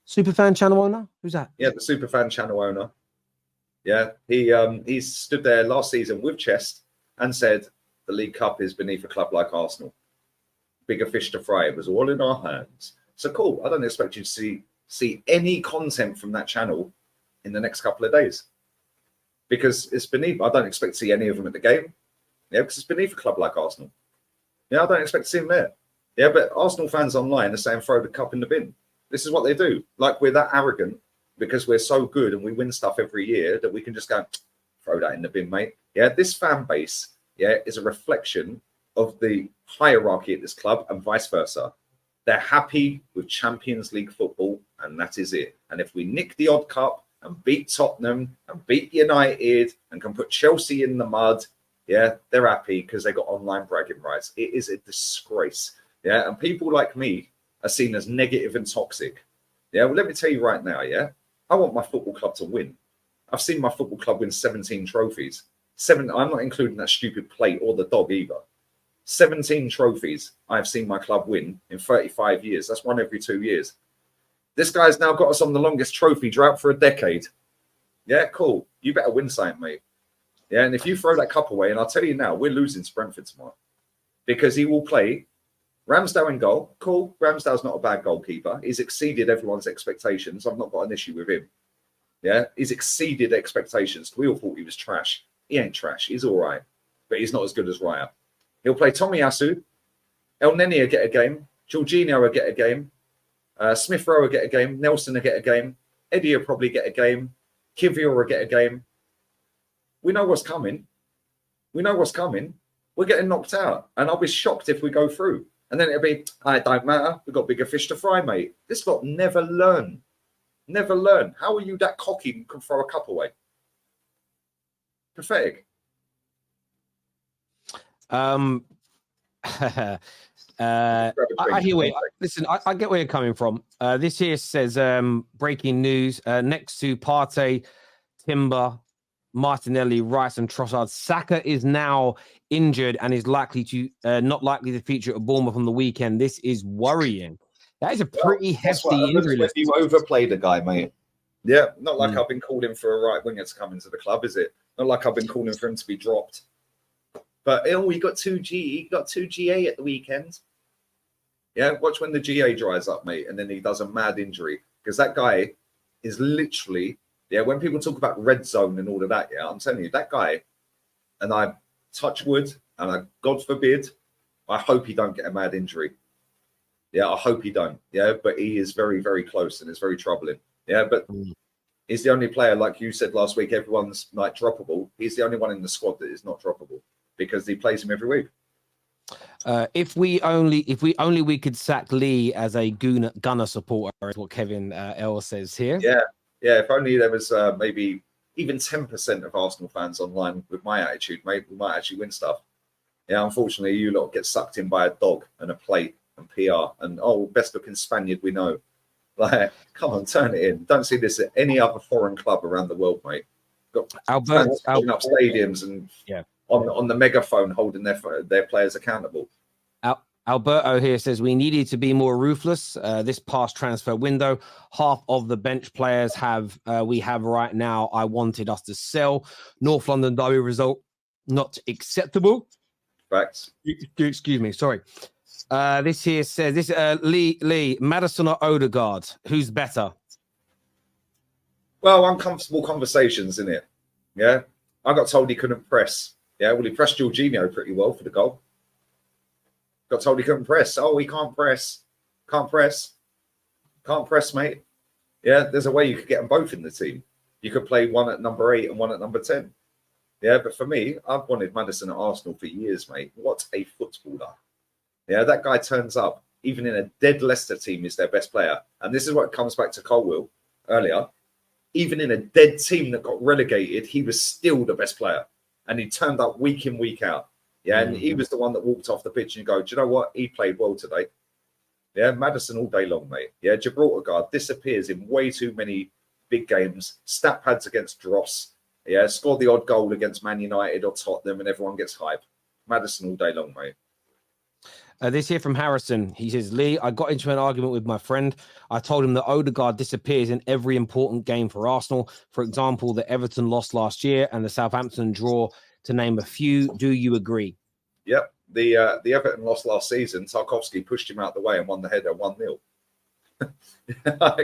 Superfan channel owner? Who's that? Yeah, the Superfan channel owner. Yeah, he stood there last season with chest and said the League Cup is beneath a club like Arsenal. Bigger fish to fry. It was all in our hands. So cool. I don't expect you to see any content from that channel in the next couple of days because it's beneath. I don't expect to see any of them at the game. Yeah, because it's beneath a club like Arsenal. Yeah, I don't expect to see them there. Yeah, but Arsenal fans online are saying throw the cup in the bin. This is what they do. Like we're that arrogant because we're so good and we win stuff every year that we can just go throw that in the bin, mate. Yeah, this fan base, yeah, is a reflection of the hierarchy at this club and vice versa. They're happy with Champions League football and that is it. And if we nick the odd cup and beat Tottenham and beat United and can put Chelsea in the mud, yeah, they're happy because they got online bragging rights. It is a disgrace. Yeah, and people like me are seen as negative and toxic. Yeah, well, let me tell you right now, yeah, I want my football club to win. I've seen my football club win 17 trophies. I'm not including that stupid plate or the dog either. 17 trophies I've seen my club win in 35 years. That's one every 2 years. This guy's now got us on the longest trophy drought for a decade. Yeah, cool. You better win something, mate. Yeah, and if you throw that cup away, and I'll tell you now, we're losing to Brentford tomorrow because he will play Ramsdale in goal. Cool. Ramsdale's not a bad goalkeeper. He's exceeded everyone's expectations. I've not got an issue with him. Yeah, he's exceeded expectations. We all thought he was trash. He ain't trash. He's all right, but he's not as good as Raya. He'll play Tomiyasu. El Neni will get a game. Jorginho will get a game. Smith Rowe will get a game. Nelson will get a game. Eddie will probably get a game. Kivior will get a game. We know what's coming. We know what's coming. We're getting knocked out, and I'll be shocked if we go through. And then it'll be, it don't matter. We've got bigger fish to fry, mate. This lot never learn. Never learn. How are you that cocky and can throw a cup away? Pathetic. I hear where. Listen, I get where you're coming from. This here says breaking news. Next to Partey, Timber, Martinelli, Rice, and Trossard, Saka is now injured and is likely to not likely to feature at Bournemouth on the weekend. This is worrying. That is a pretty hefty injury list. You overplayed a guy, mate. Yeah, not like I've been calling for a right winger to come into the club, is it? Not like I've been calling for him to be dropped. But he got 2G, he got 2 GA at the weekend. Yeah, watch when the GA dries up, mate, and then he does a mad injury because that guy is literally. Yeah, when people talk about red zone and all of that, yeah, I'm telling you, that guy, and I touch wood, and I, God forbid, I hope he don't get a mad injury. Yeah, I hope he don't. Yeah, but he is very, very close, and it's very troubling. Yeah, but he's the only player, like you said last week, everyone's like droppable. He's the only one in the squad that is not droppable because he plays him every week. If we only could sack Lee as a Gunner supporter, is what Kevin L says here. Yeah, if only there was maybe even 10% of Arsenal fans online with my attitude, mate, we might actually win stuff. Yeah, unfortunately, you lot get sucked in by a dog and a plate and PR and, best looking Spaniard we know. Like, come on, turn it in. Don't see this at any other foreign club around the world, mate. Got Albert up stadiums and on the megaphone holding their players accountable. Alberto here says we needed to be more ruthless this past transfer window. Half of the bench players we have right now. I wanted us to sell. North London derby result not acceptable. Facts. Excuse me. Sorry. This here says Lee Maddison or Odegaard. Who's better? Well, uncomfortable conversations, isn't it? Yeah. I got told he couldn't press. Yeah. Well, he pressed Jorginho pretty well for the goal. Got told he couldn't press. Oh, he can't press. Can't press, mate. Yeah, there's a way you could get them both in the team. You could play one at number 8 and one at number 10. Yeah, but for me, I've wanted Maddison at Arsenal for years, mate. What a footballer. Yeah, that guy turns up. Even in a dead Leicester team, is their best player. And this is what comes back to Colwill earlier. Even in a dead team that got relegated, he was still the best player. And he turned up week in, week out. Yeah, and he was the one that walked off the pitch and you go, do you know what? He played well today. Yeah, Maddison all day long, mate. Yeah, Gibraltar guard disappears in way too many big games. Stat pads against Dross. Yeah, scored the odd goal against Man United or Tottenham and everyone gets hype. Maddison all day long, mate. This here from Harrison. He says, Lee, I got into an argument with my friend. I told him that Odegaard disappears in every important game for Arsenal. For example, the Everton loss last year and the Southampton draw, to name a few. Do you agree? Yep. The Everton loss last season, Tarkowski pushed him out the way and won the header 1-0.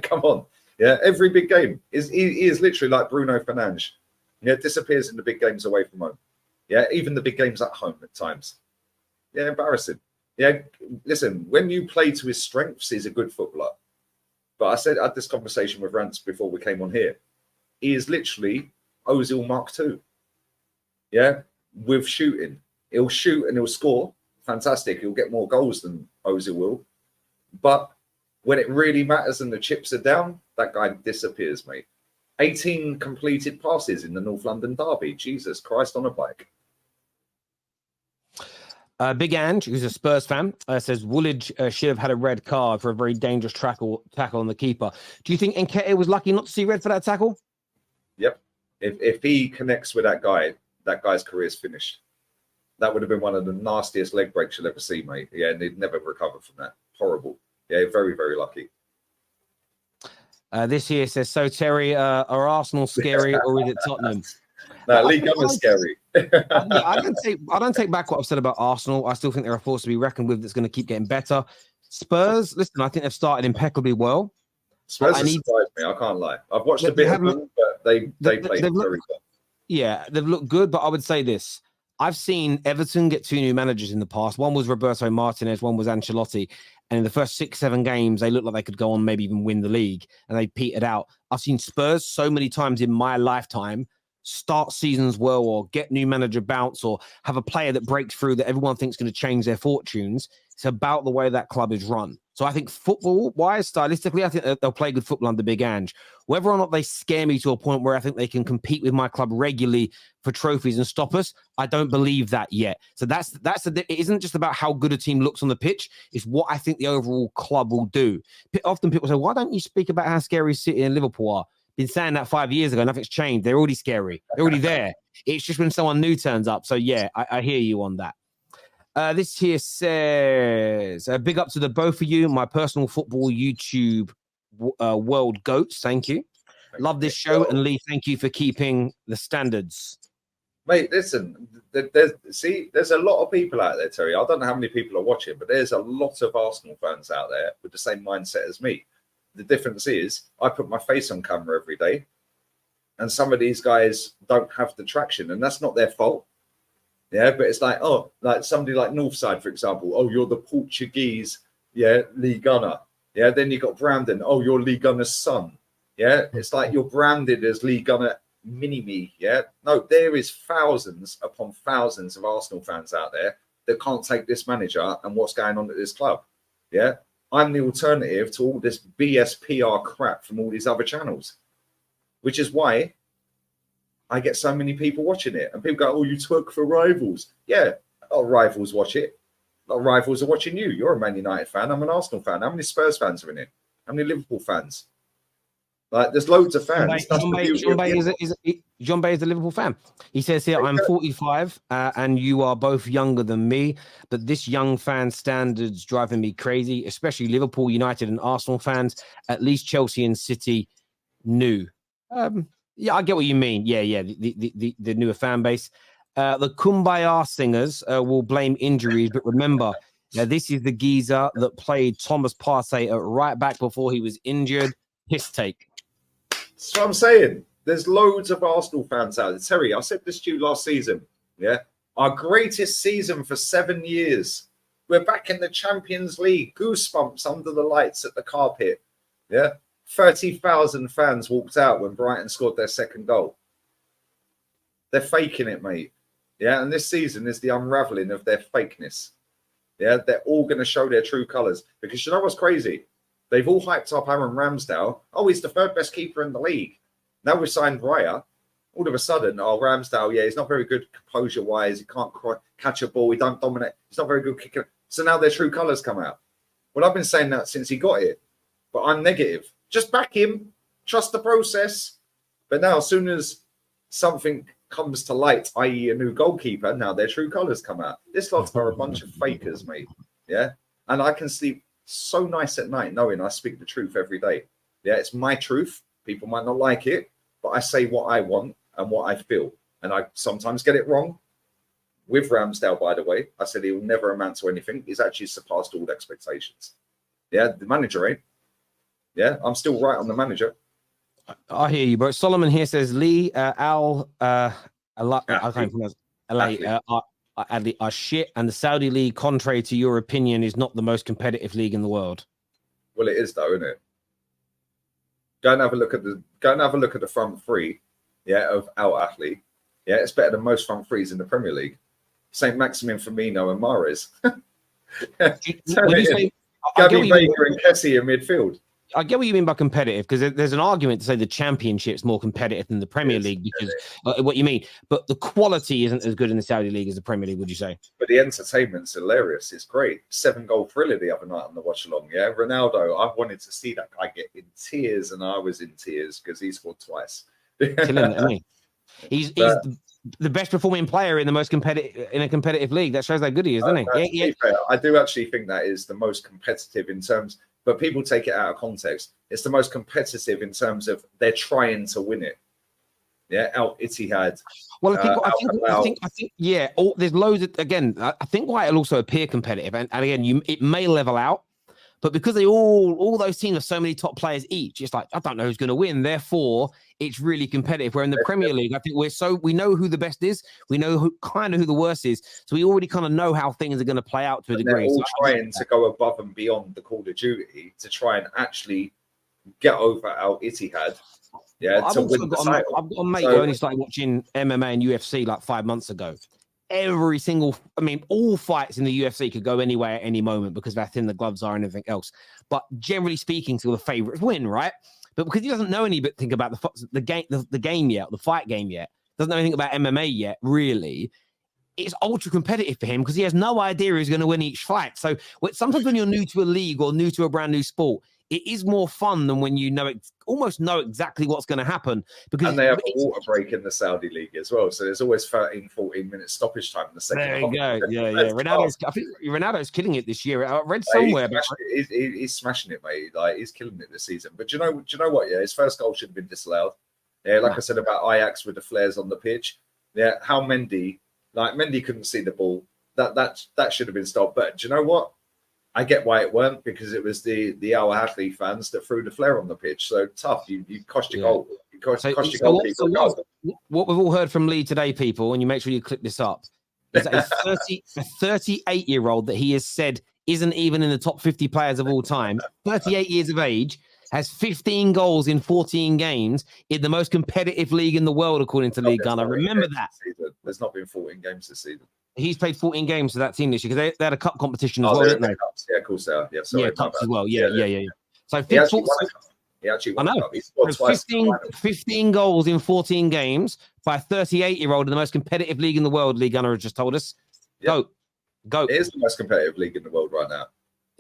Come on. Yeah, every big game. He is literally like Bruno Fernandes. Yeah, disappears in the big games away from home. Yeah, even the big games at home at times. Yeah, embarrassing. Yeah, listen, when you play to his strengths, he's a good footballer. But I had this conversation with Rance before we came on here. He is literally Ozil Mark II. Yeah, with shooting. He'll shoot and he'll score. Fantastic. He'll get more goals than Ozil will. But when it really matters and the chips are down, that guy disappears, mate. 18 completed passes in the North London derby. Jesus Christ on a bike. Big Ange, who's a Spurs fan, says Woolwich should have had a red card for a very dangerous tackle on the keeper. Do you think Nketiah was lucky not to see red for that tackle? Yep. If he connects with that guy's career's finished. That would have been one of the nastiest leg breaks you'll ever see, mate. Yeah, and he'd never recover from that. Horrible. Yeah, very, very lucky. This here says, so Terry, are Arsenal scary or is it Tottenham? No, League One is scary. I don't take back what I've said about Arsenal. I still think they're a force to be reckoned with that's going to keep getting better. Spurs, listen, I think they've started impeccably well. Spurs have surprised me, I can't lie. I've watched a bit of them, but they played very well. Yeah, they've looked good, but I would say this. I've seen Everton get 2 new managers in the past. One was Roberto Martinez, one was Ancelotti. And in the first 6-7 games, they looked like they could go on, maybe even win the league, and they petered out. I've seen Spurs so many times in my lifetime start seasons well or get new manager bounce or have a player that breaks through that everyone thinks is going to change their fortunes. It's about the way that club is run. So I think football-wise, stylistically, I think they'll play good football under Big Ange. Whether or not they scare me to a point where I think they can compete with my club regularly for trophies and stop us, I don't believe that yet. So it isn't just about how good a team looks on the pitch. It's what I think the overall club will do. Often people say, why don't you speak about how scary City and Liverpool are? Been saying that 5 years ago. Nothing's changed. They're already scary. They're already there. It's just when someone new turns up. So, yeah, I hear you on that. This here says, big up to the both of you, my personal football YouTube world goats. Thank you. Love this show. And Lee, thank you for keeping the standards. Mate, listen, there's a lot of people out there, Terry. I don't know how many people are watching, but there's a lot of Arsenal fans out there with the same mindset as me. The difference is I put my face on camera every day, and some of these guys don't have the traction, and that's not their fault. Yeah, but it's like, oh, like somebody like Northside, for example. Oh, you're the Portuguese, Lee Gunner. Yeah, then you got Brandon. Oh, you're Lee Gunner's son. Yeah, it's like you're branded as Lee Gunner mini-me. Yeah, no, there is thousands upon thousands of Arsenal fans out there that can't take this manager and what's going on at this club. Yeah. I'm the alternative to all this BS PR crap from all these other channels, which is why I get so many people watching it. And people go, oh, you twerk for rivals. Yeah, a lot of rivals watch it. A lot of rivals are watching you. You're a Man United fan. I'm an Arsenal fan. How many Spurs fans are in it? How many Liverpool fans? Like, there's loads of fans. John Bay is a Liverpool fan. He says here, I'm 45 and you are both younger than me, but this young fan standard's driving me crazy, especially Liverpool, United and Arsenal fans. At least Chelsea and City new. Yeah, I get what you mean. Yeah, the newer fan base. The Kumbaya singers will blame injuries, but remember, this is the geezer that played Thomas Partey at right back before he was injured. Piss take. That's what I'm saying. There's loads of Arsenal fans out there. Terry, I said this to you last season. Yeah. Our greatest season for 7 years. We're back in the Champions League. Goosebumps under the lights at the carpet. Yeah. 30,000 fans walked out when Brighton scored their second goal. They're faking it, mate. Yeah. And this season is the unraveling of their fakeness. Yeah. They're all going to show their true colours. Because you know what's crazy? They've all hyped up Aaron Ramsdale. Oh, he's the third best keeper in the league. Now we've signed Raya. All of a sudden, oh, Ramsdale, he's not very good composure-wise. He can't catch a ball. He don't dominate. He's not very good kicker. So now their true colours come out. Well, I've been saying that since he got it. But I'm negative. Just back him. Trust the process. But now, as soon as something comes to light, i.e. a new goalkeeper, now their true colours come out. This lot are a bunch of fakers, mate. Yeah. And I can sleep so nice at night knowing I speak the truth every day. Yeah. It's my truth. People might not like it, but I say what I want and what I feel. And I sometimes get it wrong. With Ramsdale, by the way, I said he will never amount to anything. He's actually surpassed all expectations. Yeah. The manager ain't. Yeah. I'm still right on the manager. I hear you, bro. Solomon here says Lee, I can't pronounce are shit, and the Saudi league, contrary to your opinion, is not the most competitive league in the world. Well, it is though, isn't it? Go and have a look at the front three, yeah, of Al Ahly. Yeah, it's better than most front threes in the Premier League. St. Maximin, Firmino, and Mahrez. Gabby Baker and Kessie in midfield. I get what you mean by competitive, because there's an argument to say the Championship's more competitive than the Premier League, because what you mean, but the quality isn't as good in the Saudi League as the Premier League, would you say? But the entertainment's hilarious. It's great. 7-goal thriller the other night on the watch along. Yeah, Ronaldo. I wanted to see that guy get in tears, and I was in tears because he scored twice. Killing it, isn't he? He's the best performing player in the most competitive league. That shows how good he is, doesn't he? I do actually think that is the most competitive in terms. But people take it out of context. It's the most competitive in terms of they're trying to win it. Yeah, Al Ittihad. Well, I think, yeah. There's loads of, again. I think why it'll also appear competitive, and again, it may level out, but because they all those teams have so many top players each, it's like I don't know who's going to win. Therefore, it's really competitive. Where in the Premier League, I think we know who the best is, we know who the worst is, so we already kind of know how things are going to play out to a degree. They're all trying to go above and beyond the Call of Duty to try and actually get over Al Ittihad. Yeah, I've got a mate who only started watching MMA and UFC like 5 months ago. Every single, all fights in the UFC could go anywhere at any moment because of how thin the gloves are and everything else. But generally speaking, still the favorites win, right? But because he doesn't know anything about the game yet, the fight game yet, doesn't know anything about MMA yet, really, it's ultra competitive for him because he has no idea who's going to win each fight. So sometimes when you're new to a league or new to a brand new sport, it is more fun than when you almost know exactly what's going to happen. And they have a water break in the Saudi league as well. So there's always 13, 14 minutes stoppage time in the second half. There you go. Yeah. I think Ronaldo's killing it this year. I read somewhere. He's smashing it, mate. Like, he's killing it this season. But do you know what? Yeah, his first goal should have been disallowed. Yeah, like I said about Ajax with the flares on the pitch. Yeah, how Mendy couldn't see the ball. That should have been stopped. But do you know what? I get why it weren't, because it was the Al Ahly fans that threw the flare on the pitch. So tough. You cost your goal. You cost your goal. What we've all heard from Lee today, people, and you make sure you clip this up, is that a 38-year-old that he has said isn't even in the top 50 players of all time, 38 years of age, has 15 goals in 14 games in the most competitive league in the world, according to League Gunner. Remember that. There's not been 14 games this season. He's played 14 games for that team this year because they had a cup competition as well, didn't they? Cups. Yeah, of course they are. Yeah, sorry, cups as well. Yeah. So he actually won a cup. He scored twice. 15 goals in 14 games by a 38-year-old in the most competitive league in the world, League Gunner has just told us. Yeah. Go. It is the most competitive league in the world right now.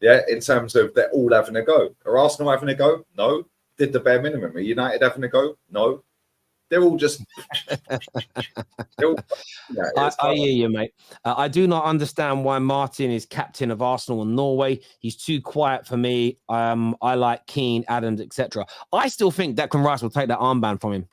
Yeah, in terms of they're all having a go. Are Arsenal having a go? No. Did the bare minimum. Are United having a go? No. They're all just. I hear you, mate. I do not understand why Martin is captain of Arsenal and Norway. He's too quiet for me. I like Keane, Adams, etc. I still think Declan Rice will take that armband from him.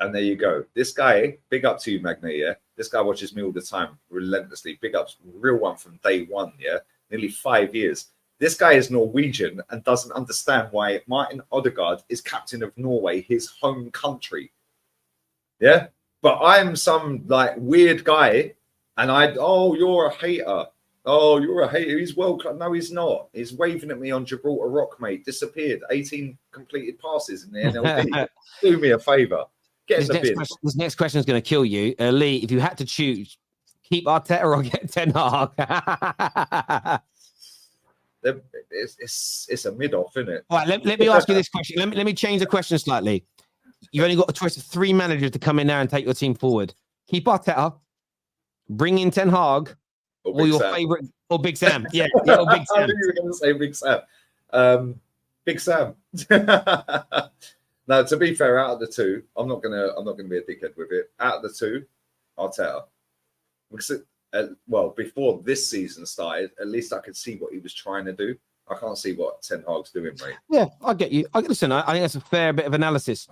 And there you go. This guy, big up to you, Magna. Yeah, this guy watches me all the time, relentlessly. Big ups, real one from day one. Yeah, nearly 5 years. This guy is Norwegian and doesn't understand why Martin Odegaard is captain of Norway, his home country. Yeah, but I'm some like weird guy, and you're a hater. Oh, you're a hater. He's world class. No, he's not. He's waving at me on Gibraltar Rock, mate. Disappeared. 18 completed passes in the NLD. Do me a favour. Get in the bin. This next question is going to kill you, Lee. If you had to choose, keep Arteta or get Ten Hag. It's a mid-off, isn't it? All right, let me ask you this question. Let me change the question slightly. You've only got a choice of 3 managers to come in there and take your team forward. Keep Arteta, bring in Ten Hag, or your favourite, or Big Sam. Yeah, or Big Sam. I knew you were going to say Big Sam. Big Sam. Now, to be fair, out of the two, I'm not gonna be a dickhead with it. Out of the two, Arteta. Because well, before this season started, at least I could see what he was trying to do. I can't see what Ten Hag's doing, mate. Yeah, I get you. Listen, I think that's a fair bit of analysis.